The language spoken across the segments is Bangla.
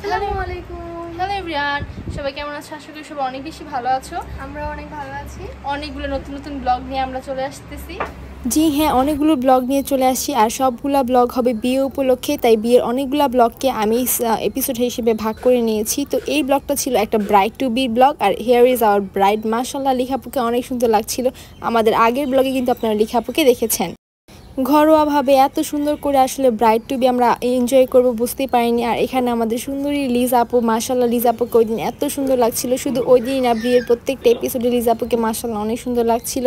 আসসালামু আলাইকুম। হ্যালো এভরিওয়ান, সবাই কেমন আছো? আশা করি সবাই অনেক বেশি ভালো আছো। আমরা অনেক ভালো আছি। অনেকগুলো নতুন নতুন ব্লগ নিয়ে আমরা চলে আসতেছি। জি হ্যাঁ, অনেকগুলো ব্লগ নিয়ে চলে আসছি আর সবগুলা ব্লগ হবে বিয়ে উপলক্ষে। তাই বিয়ের অনেকগুলা ব্লগকে আমি এপিসোড হিসেবে ভাগ করে নিয়েছি। তো এই ব্লগটা ছিল একটা ব্রাইড টু বি ব্লগ আর হিয়ার ইজ আওয়ার ব্রাইড। মাশাআল্লাহ, লিখাপুকে অনেক সুন্দর লাগছিল। আমাদের আগের ব্লগে কিন্তু আপনারা লিখাপুকে দেখেছেন। ঘরোয়াভাবে এত সুন্দর করে আসলে ব্রাইড টু বি আমরা এনজয় করব বুঝতেই পারিনি। আর এখানে আমাদের সুন্দরী লিজা আপু, মাশাআল্লাহ লিজা আপুকে ওই দিন এত সুন্দর লাগছিল। শুধু ওই দিনই না, বিয়ের প্রত্যেকটা এপিসোডে লিজা আপুকে মাশাআল্লাহ অনেক সুন্দর লাগছিল।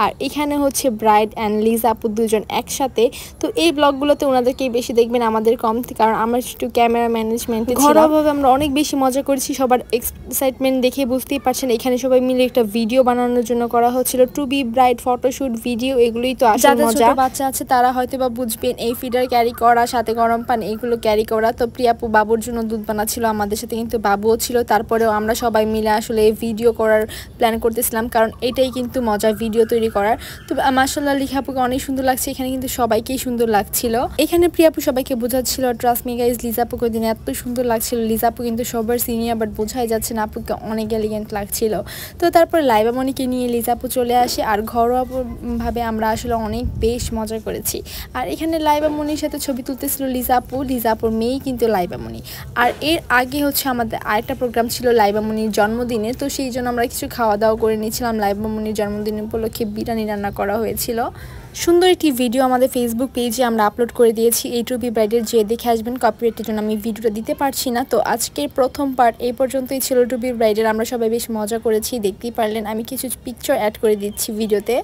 আর এখানে হচ্ছে ব্রাইড অ্যান্ড লিজা আপু দুজন একসাথে। তো এই ব্লগগুলোতে ওনাদেরকেই বেশি দেখবেন, আমাদের কম, কারণ আমরা একটু ক্যামেরা ম্যানেজমেন্টে ঘরোয়াভাবে আমরা অনেক বেশি মজা করেছি। সবার এক্সাইটমেন্ট দেখে বুঝতেই পারছেন এখানে সবাই মিলে একটা ভিডিও বানানোর জন্য করা হচ্ছিল। To be bride photoshoot video, এগুলোই তো আসল মজা। বাচ্চা আছে তারা হয়তো বা বুঝবেন এই ফিডার ক্যারি করা, সাথে গরম পানি এগুলো ক্যারি করা। তো প্রিয়াপু বাবুর জন্য দুধ বানাচ্ছিল, আমাদের সাথে কিন্তু বাবুও ছিল। তারপরেও আমরা সবাই মিলে আসলে এই ভিডিও করার প্ল্যান করতেছিলাম, কারণ এটাই কিন্তু মজা ভিডিও তৈরি করার। তো মাশাআল্লাহ লিখাপুকে অনেক সুন্দর লাগছে। এখানে কিন্তু সবাইকেই সুন্দর লাগছিল। এখানে প্রিয়াপু সবাইকে বোঝাচ্ছিল ট্রাস্ট মি গাইজ, লিজাপুকে ওই দিন এত সুন্দর লাগছিল। লিজাপু কিন্তু সবার সিনিয়র, বাট বোঝাই যাচ্ছে না আপুকে অনেক এলিগেন্ট লাগছিল। তো তারপরে লাইবা মনিকে নিয়ে লিজাপু চলে আসে আর ঘরোয়াভাবে আমরা আসলে অনেক বেশ মজা করেছি। আর এখানে লাইবা মনির সাথে ছবি তুলতেছিল লিজাপুর মেয়েই কিন্তু লাইবা মনি। আর এর আগে হচ্ছে আমাদের আরেকটা প্রোগ্রাম ছিল লাইবা মনির জন্মদিনে। তো সেই জন্য আমরা কিছু খাওয়া দাওয়া করে নিয়েছিলাম। লাইবা মনির জন্মদিন উপলক্ষে বিরিয়ানি রান্না করা হয়েছিল। সুন্দর একটি ভিডিও আমাদের ফেসবুক পেজে আমরা আপলোড করে দিয়েছি, এই টু বি ব্রাইডের, যে দেখে আসবেন। কপিরাইটের জন্য আমি ভিডিওটা দিতে পারছি না। তো আজকের প্রথম পার্ট এই পর্যন্তই ছিল টু বি ব্রাইডের। আমরা সবাই বেশ মজা করেছি, দেখতেই পারলেন। আমি কিছু পিকচার অ্যাড করে দিচ্ছি ভিডিওতে।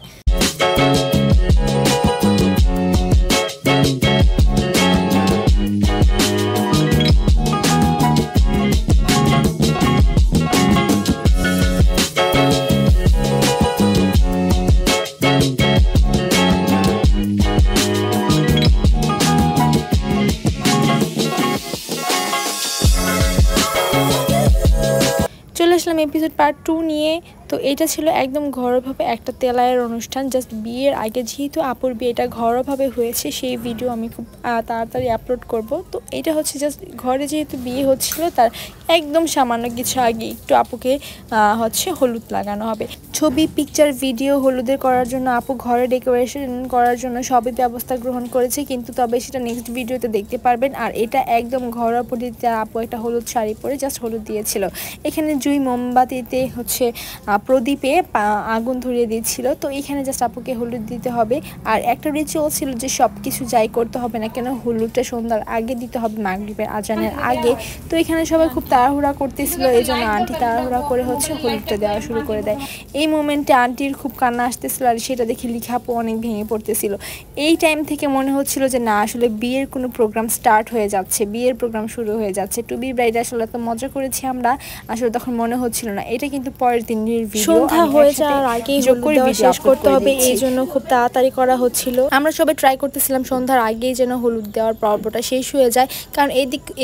চলে আসলাম এপিসোড পার্ট 2 নিয়ে। তো এটা ছিল একদম ঘরোয়াভাবে একটা তেলায়ের অনুষ্ঠান, জাস্ট বিয়ের আগে। যেহেতু আপুর বিয়েটা ঘরোয়াভাবে হয়েছে, সেই ভিডিও আমি খুব তাড়াতাড়ি আপলোড করব। তো এটা হচ্ছে জাস্ট ঘরে যেহেতু বিয়ে হচ্ছিল, তার একদম সামান্য কিছু আগে একটু আপুকে হচ্ছে হলুদ লাগানো হবে। ছবি, পিকচার, ভিডিও হলুদের করার জন্য আপু ঘরে ডেকোরেশন করার জন্য সবই ব্যবস্থা গ্রহণ করেছে, কিন্তু তবে সেটা নেক্সট ভিডিওতে দেখতে পারবেন। আর এটা একদম ঘরোয়া পদ্ধতিতে আপু একটা হলুদ শাড়ি পরে জাস্ট হলুদ দিয়েছিল। এখানে জুই মোমবাতিতে হচ্ছে প্রদীপে আগুন ধরিয়ে দিচ্ছিল। তো এখানে জাস্ট আপুকে হলুদ দিতে হবে। আর একটা রিচুয়াল ছিল যে সব কিছু যাই করতে হবে না কেন, হলুদটা সন্ধ্যার আগে দিতে হবে, মাগরিবের আজানের আগে। তো এখানে সবাই খুব তাড়াহুড়া করতেছিল, এই জন্য আন্টি তাড়াহুড়া করে হচ্ছে হলুদটা দেওয়া শুরু করে দেয়। এই মোমেন্টে আন্টির খুব কান্না আসতেছিল, আর সেটা দেখে লিখাপু অনেক ভেঙে পড়তেছিল। এই টাইম থেকে মনে হচ্ছিল যে না, আসলে বিয়ের কোনো প্রোগ্রাম স্টার্ট হয়ে যাচ্ছে, বিয়ের প্রোগ্রাম শুরু হয়ে যাচ্ছে। টু বি ব্রাইড আসলে এত মজা করেছি আমরা, আসলে তখন মনে হচ্ছিল না। এটা কিন্তু পরের দিনের সন্ধ্যা হয়ে যাওয়ার আগেই শেষ করতে হবে, এই জন্য খুব তাড়াতাড়ি করা হচ্ছিল। আমরা সবাই ট্রাই করতেছিলাম সন্ধ্যার আগেই যেন হলুদ দেওয়ার পর্বটা শেষ হয়ে যায়, কারণ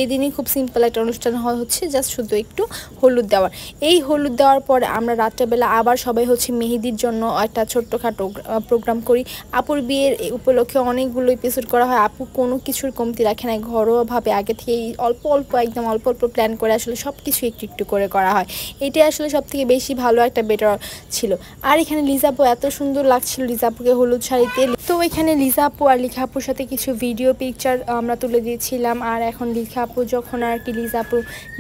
এদিনই খুব সিম্পল একটা অনুষ্ঠান হচ্ছে, জাস্ট শুধু একটু হলুদ দেওয়ার। এই হলুদ দেওয়ার পরে আমরা রাত্রেবেলা আবার সবাই হচ্ছে মেহেদির জন্য একটা ছোট্টখাটো প্রোগ্রাম করি। আপুর বিয়ের উপলক্ষে অনেকগুলো এপিসোড করা হয়। আপু কোনো কিছুর কমতি রাখে না, ঘরোয়াভাবে আগে থেকে একদম অল্প অল্প প্ল্যান করে আসলে সব কিছু একটু একটু করে করা হয়। এটাই আসলে সব থেকে বেশি ভালো একটা বেটার ছিল। আর এখানে লিজাপু এত সুন্দর লাগছিল লিজাপুকে হলুদ শাড়িতে। তো এখানে লিজাপু আর লিখাপুর সাথে কিছু ভিডিও পিকচার আমরা তুলে দিয়েছিলাম। আর এখন লিখাপু যখন আর কি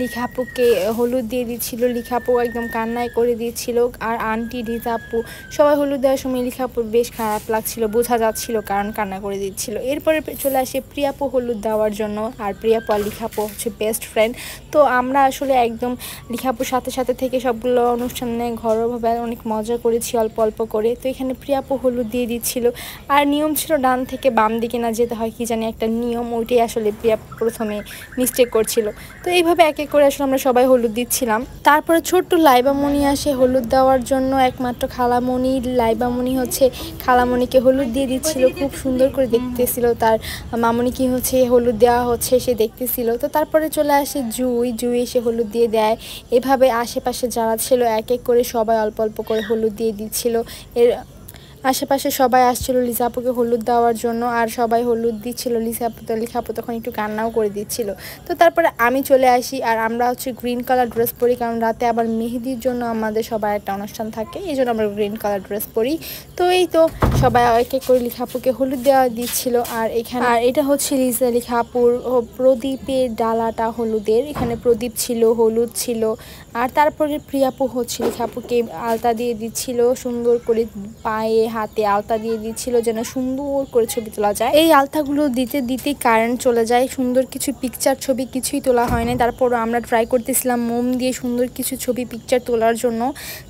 লিখাপুকে হলুদ দিয়ে দিচ্ছিল, লিখাপু একদম কান্নায় করে দিয়েছিল। আর আন্টি, লিজাপু সবাই হলুদ দেওয়ার সময় লিখাপুর বেশ খারাপ লাগছিল, বোঝা যাচ্ছিল, কারণ কান্না করে দিচ্ছিল। এরপরে চলে আসে প্রিয়াপু হলুদ দেওয়ার জন্য। আর প্রিয়াপু আর লিখাপু হচ্ছে বেস্ট ফ্রেন্ড। তো আমরা আসলে একদম লিখাপুর সাথে সাথে থেকে সবগুলো অনুষ্ঠানে ঘরোয়াভাবে অনেক মজা করেছি অল্প অল্প করে। তো এখানে প্রিয়াপু হলুদ দিয়ে দিচ্ছিল। আর নিয়ম ছিল ডান থেকে বাম দিকে না যেতে হয়, কি জানি একটা নিয়ম, ওইটাই আসলে প্রিয়াপু প্রথমে মিস্টেক করছিল। তো এইভাবে এক এক করে আসলে আমরা সবাই হলুদ দিচ্ছিলাম। তারপরে ছোট্ট লাইবামণি আসে হলুদ দেওয়ার জন্য, একমাত্র খালামণি। লাইবামণি হচ্ছে খালামণিকে হলুদ দিয়ে দিচ্ছিল, খুব সুন্দর করে দেখতেছিল। তার মামনিকে হচ্ছে হলুদ দেওয়া হচ্ছে, সে দেখতেছিল। তো তারপরে চলে আসে জুই এসে হলুদ দিয়ে দেয়। এভাবে আশেপাশে যারা ছিল এক এক করে সবাই অল্প অল্প করে হলুদ দিয়ে দিচ্ছিল। আশেপাশে সবাই আসছিল লিসা আপুকে হলুদ দেওয়ার জন্য, আর সবাই হলুদ দিচ্ছিল লিসা আপু। তো লিসা আপু তখন একটু কান্নাও করে দিচ্ছিল। তো তারপরে আমি চলে আসি, আর আমরা হচ্ছে গ্রিন কালার ড্রেস পরি, কারণ রাতে আবার মেহেদির জন্য আমাদের সবার একটা অনুষ্ঠান থাকে, এই জন্য আমরা গ্রিন কালার ড্রেস পরি। তো এই তো সবাই এক এক করে লিসা আপুকে হলুদ দেওয়া দিচ্ছিল। আর এখানে এটা হচ্ছে লিসা আপুর প্রদীপের ডালাটা হলুদের, এখানে প্রদীপ ছিল, হলুদ ছিল। আর তারপরে প্রিয়াপু হচ্ছে লিসা আপুকে আলতা দিয়ে দিচ্ছিল, সুন্দর করে পায়ে হাতে আলতা দিয়ে দিচ্ছিল যেন সুন্দর করে ছবি তোলা যায়। এই আলতাগুলো দিতে দিতে কারেন্ট চলে যায়, সুন্দর কিছু পিকচার ছবি কিছুই তোলা হয় না। তারপরও আমরা ট্রাই করতেছিলাম মোম দিয়ে সুন্দর কিছু ছবি পিকচার তোলার জন্য।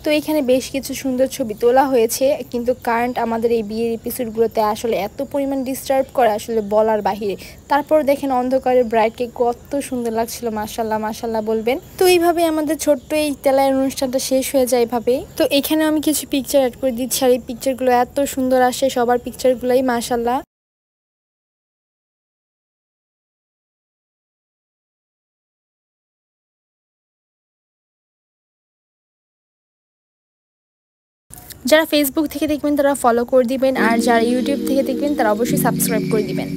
তো এখানে বেশ কিছু সুন্দর ছবি তোলা হয়েছে, কিন্তু কারেন্ট আমাদের এই বিয়ের এপিসোডগুলোতে আসলে এত পরিমাণ ডিস্টার্ব করে আসলে বলার বাহিরে। তারপর দেখেন অন্ধকারে ব্রাইডকে কত সুন্দর লাগছিল, মাশাল্লাহ মাশাল্লাহ বলবেন। তো এইভাবে আমাদের ছোট্ট এই তেলায়ের অনুষ্ঠানটা শেষ হয়ে যায় এভাবে। তো এখানে আমি কিছু পিকচার অ্যাড করে দিচ্ছি, আর এই পিকচারগুলো এত সুন্দর আসে, সবার পিকচারগুলোই মাশাল্লাহ। যারা ফেসবুক থেকে দেখবেন তারা ফলো করে দিবেন, আর যারা ইউটিউব থেকে দেখবেন তারা অবশ্যই সাবস্ক্রাইব করে দিবেন।